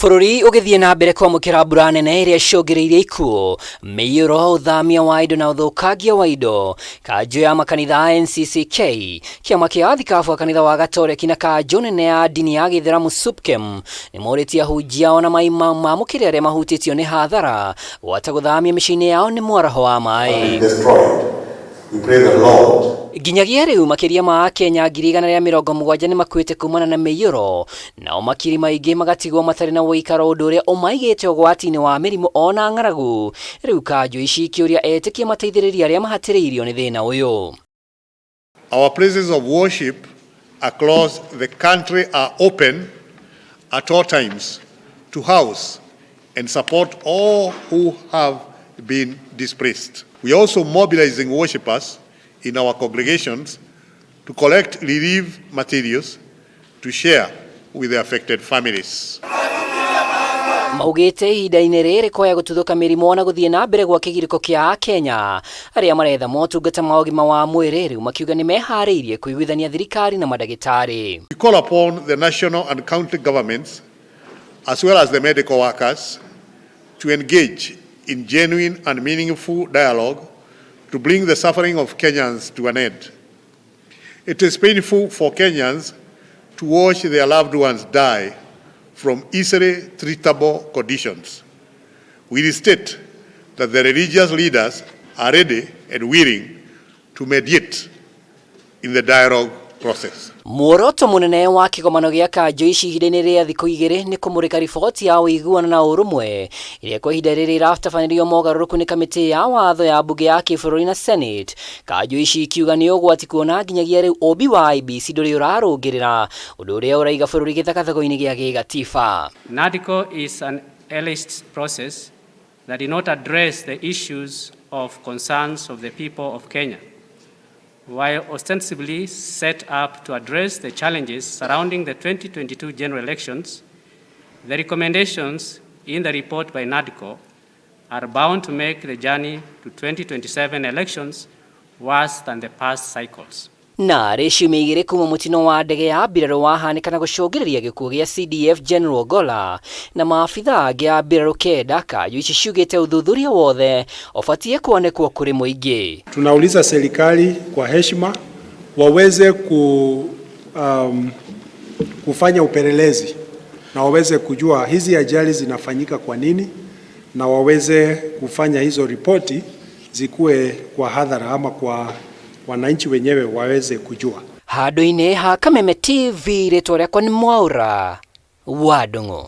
Bururi ugithie na mbere kwamukira mbura nene iria icũngĩrĩirie ikuũ, mĩiyũro, ũthamia wa indo na ũthũkangia wa indo. Kanjũ ya makanitha NCCK, kĩama kĩa athikabu a kanitha wa Gatoreki na kanjũ nene ya ndini ya Gĩithĩramu SUPKEM nĩmorĩtie ahunjia ona mamũkĩre arĩa mahutĩtio nĩ hathara gwata gũthamia mĩciĩ-inĩ yao nĩ mwaraho wa maĩ. We pray the Lord. Nginyagia rĩu makĩria ma Kenya 170 nĩ makuĩte kumana na mĩiyũro, nao makiri maingĩ magatigwo matarĩ na ũikaro, ũndũ ũrĩa ũmaigĩte ũgwati-inĩ wa mĩrimũ ona ng'aragu. Rĩu kanjũ ici ikĩũria etĩkia mateithĩrĩria arĩa mahatĩrĩirio nĩ thĩna ũyũ. Our places of worship across the country are open at all times to house and support all who have been displaced. We are also mobilizing worshippers in our congregations to collect relief materials to share with the affected families. Maugĩte ihinda-inĩ rĩrĩ koya gũtuthũka mĩrimũ na gũthiĩ na mbere gwa kĩgirĩko kĩa Kenya arĩa maretha motungata ma ũgima wa mwĩrĩ, rĩu makiuga nĩ meharĩirie kũiguithania thirikari na mandagĩtarĩ. We call upon the national and county governments as well as the medical workers to engage in genuine and meaningful dialogue to bring the suffering of Kenyans to an end. It is painful for Kenyans to watch their loved ones die from easily treatable conditions. We state that the religious leaders are ready and willing to mediate in the dialogue process. Muoroto mũnene wa kĩgomano gĩa kanjũ ici ihinda-inĩ rĩa thikũ igĩrĩ nĩ kũmũrĩka riboti ya ũiguano na ũrũmwe ĩrĩa kwa ihinda rĩrĩ ĩratabanĩrio mogarũrũku nĩ kamĩtĩ ya watho ya mbunge ya kĩbũrũri na Senate. Kanjũ ici ikiuga nĩ ũgwati kuona nginyagia rĩu ũmbi wa IEBC ndũrĩ ũrarũngĩrĩra, ũndũ ũrĩa ũraiga bũrũri gĩthagathago-inĩ gĩa gĩgatiba. NADCO is an elitist process that did not address the issues of concerns of the people of Kenya, while ostensibly set up to address the challenges surrounding the 2022 general elections. The recommendations in the report by NADCO are bound to make the journey to 2027 elections worse than the past cycles. Na ciumia igĩrĩ kuma mũtino wa ndege ya mbirarũ wahanĩka na gũcũngĩrĩria gĩkuũ gĩa CDF General Ogolla na maabitha angĩ a mbirarũ kenda, kanjũ ici ciugĩte ũthuthuria wothe ũbatiĩ kuonekwo kũrĩ mũingĩ. Tunauliza serikali kwa heshima waweze kufanya upelelezi na waweze kujua hizi ajali zinafanyika kwa nini, na waweze kufanya hizo ripoti zikuwe kwa hadhara ama kwa wananchi wenyewe waweze kujua. Handũ-inĩ ha Kameme TV, rĩtwa rĩakwa nĩ Mwaura wa Ndung'u.